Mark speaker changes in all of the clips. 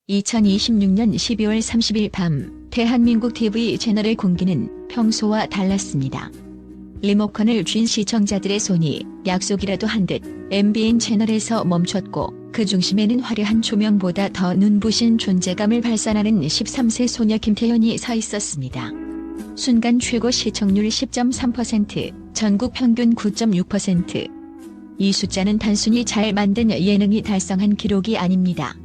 Speaker 1: 2026년 12월 30일 밤 대한민국 TV 채널의 공기는 평소와 달랐습니다. 리모컨을 쥔 시청자들의 손이 약속이라도 한 듯 MBN 채널에서 멈췄고 그 중심에는 화려한 조명보다 더 눈부신 존재감을 발산하는 13세 소녀 김태현이 서 있었습니다. 순간 최고 시청률 10.3%, 전국 평균 9.6%. 이 숫자는 단순히 잘 만든 예능이 달성한 기록이 아닙니다.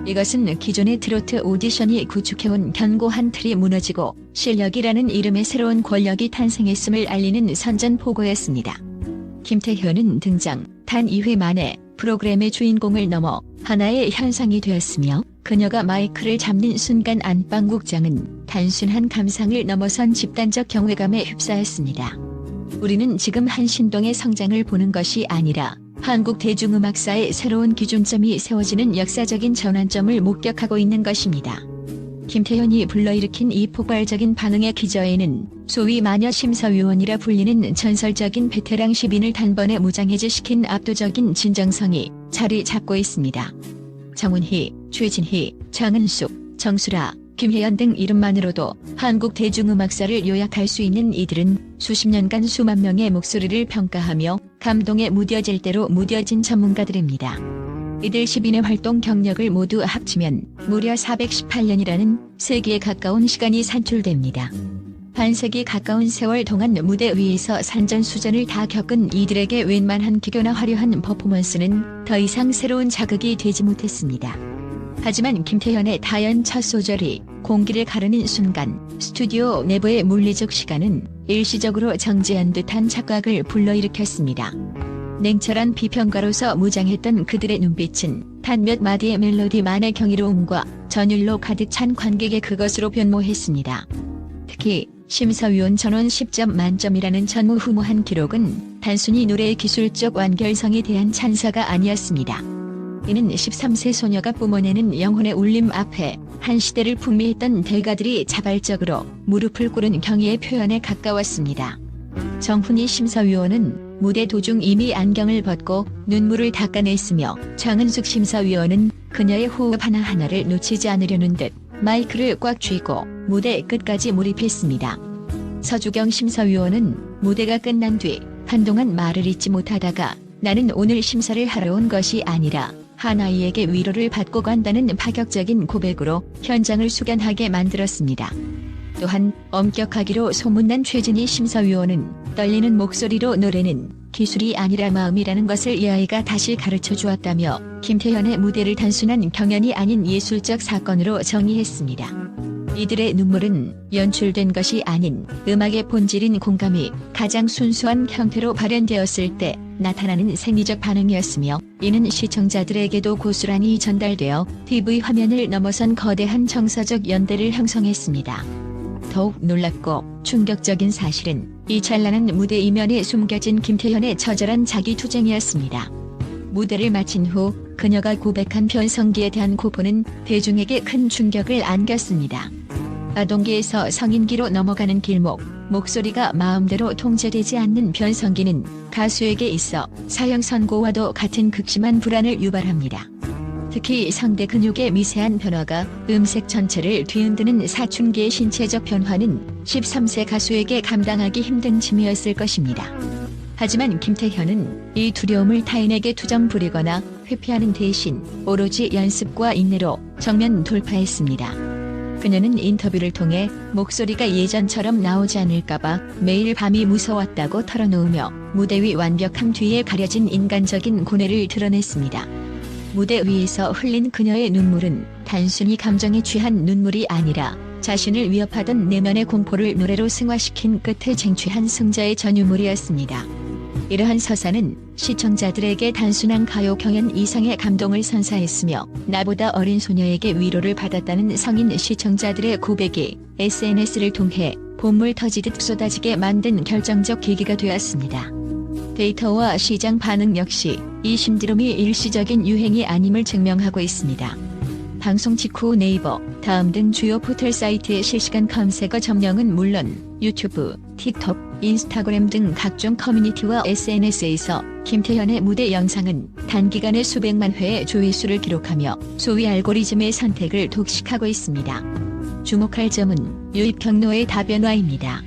Speaker 1: 이것은 기존의 트로트 오디션이 구축해온 견고한 틀이 무너지고 실력이라는 이름의 새로운 권력이 탄생했음을 알리는 선전포고였습니다. 김태현은 등장 단 2회 만에 프로그램의 주인공을 넘어 하나의 현상이 되었으며 그녀가 마이크를 잡는 순간 안방국장은 단순한 감상을 넘어선 집단적 경외감에 휩싸였습니다. 우리는 지금 한신동의 성장을 보는 것이 아니라 한국 대중음악사의 새로운 기준점이 세워지는 역사적인 전환점을 목격하고 있는 것입니다. 김태현이 불러일으킨 이 폭발적인 반응의 기저에는 소위 마녀 심사위원이라 불리는 전설적인 베테랑 10인을 단번에 무장해제시킨 압도적인 진정성이 자리 잡고 있습니다. 정훈희, 최진희, 장은숙, 정수라, 김혜연 등 이름만으로도 한국 대중음악사를 요약할 수 있는 이들은 수십 년간 수만 명의 목소리를 평가하며 감동에 무뎌질 대로 무뎌진 전문가들입니다. 이들 10인의 활동 경력을 모두 합치면 무려 418년이라는 세기에 가까운 시간이 산출됩니다. 반세기 가까운 세월 동안 무대 위에서 산전수전을 다 겪은 이들에게 웬만한 기교나 화려한 퍼포먼스는 더 이상 새로운 자극이 되지 못했습니다. 하지만 김태현의 다연 첫 소절이 공기를 가르는 순간 스튜디오 내부의 물리적 시간은 일시적으로 정지한 듯한 착각을 불러일으켰습니다. 냉철한 비평가로서 무장했던 그들의 눈빛은 단 몇 마디의 멜로디만의 경이로움과 전율로 가득 찬 관객의 그것으로 변모했습니다. 특히 심사위원 전원 10점 만점이라는 전무후무한 기록은 단순히 노래의 기술적 완결성에 대한 찬사가 아니었습니다. 이는 13세 소녀가 뿜어내는 영혼의 울림 앞에 한 시대를 풍미했던 대가들이 자발적으로 무릎을 꿇은 경의의 표현에 가까웠습니다. 정훈희 심사위원은 무대 도중 이미 안경을 벗고 눈물을 닦아냈으며 장은숙 심사위원은 그녀의 호흡 하나하나를 놓치지 않으려는 듯 마이크를 꽉 쥐고 무대 끝까지 몰입했습니다. 서주경 심사위원은 무대가 끝난 뒤 한동안 말을 잇지 못하다가 나는 오늘 심사를 하러 온 것이 아니라 한 아이에게 위로를 받고 간다는 파격적인 고백으로 현장을 숙연하게 만들었습니다. 또한 엄격하기로 소문난 최진희 심사위원은 떨리는 목소리로 노래는 기술이 아니라 마음이라는 것을 이 아이가 다시 가르쳐 주었다며 김태현의 무대를 단순한 경연이 아닌 예술적 사건으로 정의했습니다. 이들의 눈물은 연출된 것이 아닌 음악의 본질인 공감이 가장 순수한 형태로 발현되었을 때 나타나는 생리적 반응이었으며 이는 시청자들에게도 고스란히 전달되어 TV 화면을 넘어선 거대한 정서적 연대를 형성했습니다. 더욱 놀랍고 충격적인 사실은 이 찬란한 무대 이면에 숨겨진 김태현의 처절한 자기투쟁이었습니다. 무대를 마친 후 그녀가 고백한 변성기에 대한 고포는 대중에게 큰 충격을 안겼습니다. 아동기에서 성인기로 넘어가는 길목, 목소리가 마음대로 통제되지 않는 변성기는 가수에게 있어 사형 선고와도 같은 극심한 불안을 유발합니다. 특히 성대 근육의 미세한 변화가 음색 전체를 뒤흔드는 사춘기의 신체적 변화는 13세 가수에게 감당하기 힘든 짐이었을 것입니다. 하지만 김태현은 이 두려움을 타인에게 투정 부리거나 회피하는 대신 오로지 연습과 인내로 정면 돌파했습니다. 그녀는 인터뷰를 통해 목소리가 예전처럼 나오지 않을까봐 매일 밤이 무서웠다고 털어놓으며 무대 위 완벽함 뒤에 가려진 인간적인 고뇌를 드러냈습니다. 무대 위에서 흘린 그녀의 눈물은 단순히 감정에 취한 눈물이 아니라 자신을 위협하던 내면의 공포를 노래로 승화시킨 끝에 쟁취한 승자의 전유물이었습니다. 이러한 서사는 시청자들에게 단순한 가요 경연 이상의 감동을 선사했으며 나보다 어린 소녀에게 위로를 받았다는 성인 시청자들의 고백이 SNS를 통해 봇물 터지듯 쏟아지게 만든 결정적 계기가 되었습니다. 데이터와 시장 반응 역시 이 신드롬이 일시적인 유행이 아님을 증명하고 있습니다. 방송 직후 네이버, 다음 등 주요 포털 사이트의 실시간 검색어 점령은 물론 유튜브, 틱톡, 인스타그램 등 각종 커뮤니티와 SNS에서 김태현의 무대 영상은 단기간에 수백만 회의 조회수를 기록하며 소위 알고리즘의 선택을 독식하고 있습니다. 주목할 점은 유입 경로의 다변화입니다.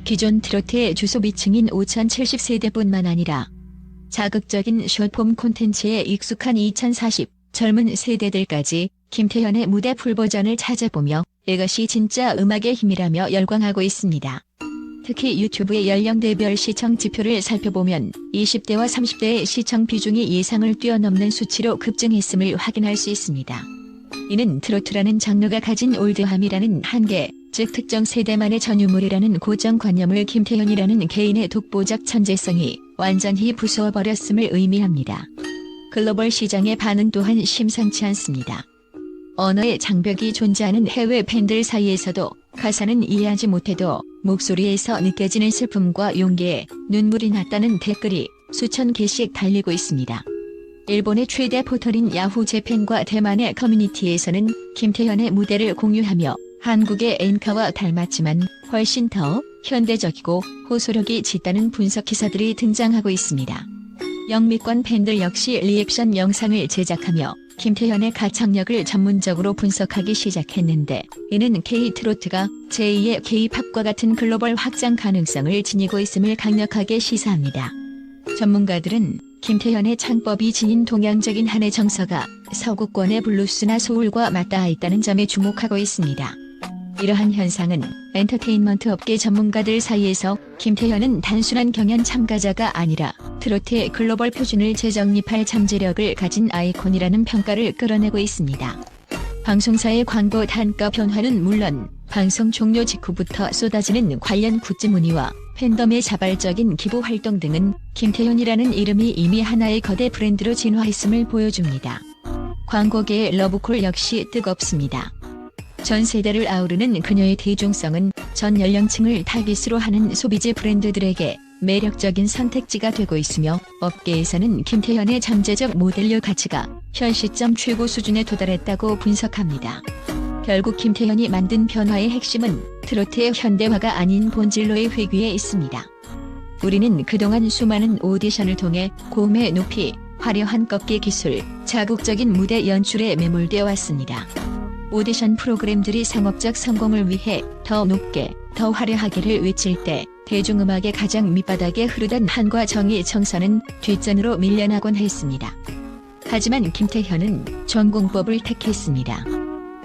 Speaker 1: 기존 트로트의 주소비층인 5070세대뿐만 아니라 자극적인 숏폼 콘텐츠에 익숙한 2040 젊은 세대들까지 김태현의 무대 풀버전을 찾아보며 이것이 진짜 음악의 힘이라며 열광하고 있습니다. 특히 유튜브의 연령대별 시청 지표를 살펴보면 20대와 30대의 시청 비중이 예상을 뛰어넘는 수치로 급증했음을 확인할 수 있습니다. 이는 트로트라는 장르가 가진 올드함이라는 한계, 즉 특정 세대만의 전유물이라는 고정관념을 김태현이라는 개인의 독보적 천재성이 완전히 부숴버렸음을 의미합니다. 글로벌 시장의 반응 또한 심상치 않습니다. 언어의 장벽이 존재하는 해외 팬들 사이에서도 가사는 이해하지 못해도 목소리에서 느껴지는 슬픔과 용기에 눈물이 났다는 댓글이 수천 개씩 달리고 있습니다. 일본의 최대 포털인 야후 재팬과 대만의 커뮤니티에서는 김태현의 무대를 공유하며 한국의 엔카와 닮았지만 훨씬 더 현대적이고 호소력이 짙다는 분석 기사들이 등장하고 있습니다. 영미권 팬들 역시 리액션 영상을 제작하며 김태현의 가창력을 전문적으로 분석하기 시작했는데 이는 K-트로트가 제2의 K-팝과 같은 글로벌 확장 가능성을 지니고 있음을 강력하게 시사합니다. 전문가들은 김태현의 창법이 지닌 동양적인 한의 정서가 서구권의 블루스나 소울과 맞닿아 있다는 점에 주목하고 있습니다. 이러한 현상은 엔터테인먼트 업계 전문가들 사이에서 김태현은 단순한 경연 참가자가 아니라 트로트의 글로벌 표준을 재정립할 잠재력을 가진 아이콘이라는 평가를 끌어내고 있습니다. 방송사의 광고 단가 변화는 물론 방송 종료 직후부터 쏟아지는 관련 굿즈 문의와 팬덤의 자발적인 기부 활동 등은 김태현이라는 이름이 이미 하나의 거대 브랜드로 진화했음을 보여줍니다. 광고계의 러브콜 역시 뜨겁습니다. 전 세대를 아우르는 그녀의 대중성은 전 연령층을 타깃으로 하는 소비재 브랜드들에게 매력적인 선택지가 되고 있으며 업계에서는 김태현의 잠재적 모델료 가치가 현 시점 최고 수준에 도달했다고 분석합니다. 결국 김태현이 만든 변화의 핵심은 트로트의 현대화가 아닌 본질로의 회귀에 있습니다. 우리는 그동안 수많은 오디션을 통해 고음의 높이, 화려한 꺾기 기술, 자극적인 무대 연출에 매몰되어 왔습니다. 오디션 프로그램들이 상업적 성공을 위해 더 높게, 더 화려하게를 외칠 때 대중음악의 가장 밑바닥에 흐르던 한과 정의 정서는 뒷전으로 밀려나곤 했습니다. 하지만 김태현은 전공법을 택했습니다.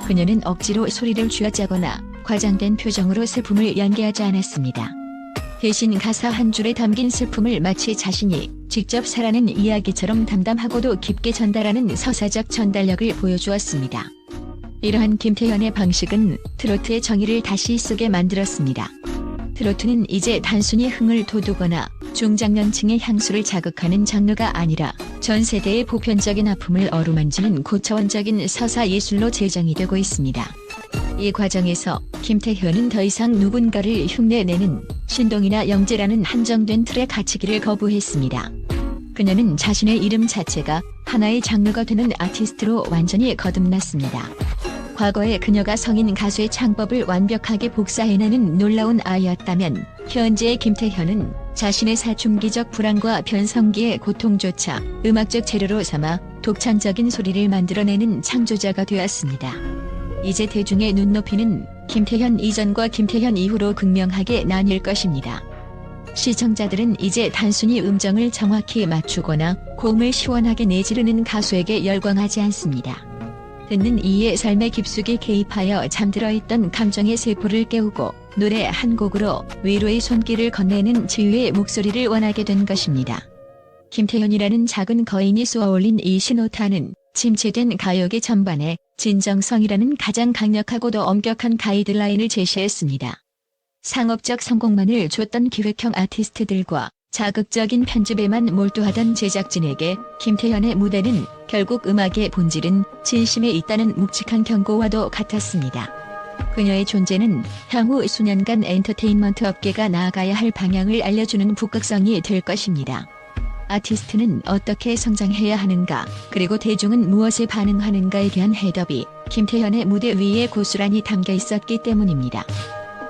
Speaker 1: 그녀는 억지로 소리를 쥐어짜거나 과장된 표정으로 슬픔을 연기하지 않았습니다. 대신 가사 한 줄에 담긴 슬픔을 마치 자신이 직접 살아낸 이야기처럼 담담하고도 깊게 전달하는 서사적 전달력을 보여주었습니다. 이러한 김태현의 방식은 트로트의 정의를 다시 쓰게 만들었습니다. 트로트는 이제 단순히 흥을 돋우거나 중장년층의 향수를 자극하는 장르가 아니라 전 세대의 보편적인 아픔을 어루만지는 고차원적인 서사 예술로 재정이 되고 있습니다. 이 과정에서 김태현은 더 이상 누군가를 흉내내는 신동이나 영재라는 한정된 틀에 갇히기를 거부했습니다. 그녀는 자신의 이름 자체가 하나의 장르가 되는 아티스트로 완전히 거듭났습니다. 과거에 그녀가 성인 가수의 창법을 완벽하게 복사해내는 놀라운 아이였다면 현재의 김태현은 자신의 사춘기적 불안과 변성기의 고통조차 음악적 재료로 삼아 독창적인 소리를 만들어내는 창조자가 되었습니다. 이제 대중의 눈높이는 김태현 이전과 김태현 이후로 극명하게 나뉠 것입니다. 시청자들은 이제 단순히 음정을 정확히 맞추거나 고음을 시원하게 내지르는 가수에게 열광하지 않습니다. 듣는 이의 삶에 깊숙이 개입하여 잠들어 있던 감정의 세포를 깨우고 노래 한 곡으로 위로의 손길을 건네는 치유의 목소리를 원하게 된 것입니다. 김태현이라는 작은 거인이 쏘아올린 이 신호탄은 침체된 가요계 전반에 진정성이라는 가장 강력하고도 엄격한 가이드라인을 제시했습니다. 상업적 성공만을 줬던 기획형 아티스트들과 자극적인 편집에만 몰두하던 제작진에게 김태현의 무대는 결국 음악의 본질은 진심에 있다는 묵직한 경고와도 같았습니다. 그녀의 존재는 향후 수년간 엔터테인먼트 업계가 나아가야 할 방향을 알려주는 북극성이 될 것입니다. 아티스트는 어떻게 성장해야 하는가, 그리고 대중은 무엇에 반응하는가에 대한 해답이 김태현의 무대 위에 고스란히 담겨 있었기 때문입니다.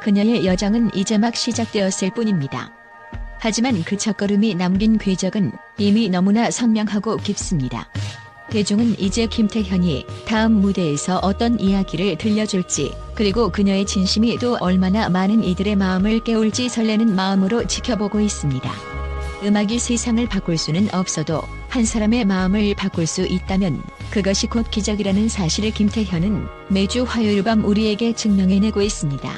Speaker 1: 그녀의 여정은 이제 막 시작되었을 뿐입니다. 하지만 그 첫걸음이 남긴 궤적은 이미 너무나 선명하고 깊습니다. 대중은 이제 김태현이 다음 무대에서 어떤 이야기를 들려줄지, 그리고 그녀의 진심이 또 얼마나 많은 이들의 마음을 깨울지 설레는 마음으로 지켜보고 있습니다. 음악이 세상을 바꿀 수는 없어도 한 사람의 마음을 바꿀 수 있다면 그것이 곧 기적이라는 사실을 김태현은 매주 화요일 밤 우리에게 증명해내고 있습니다.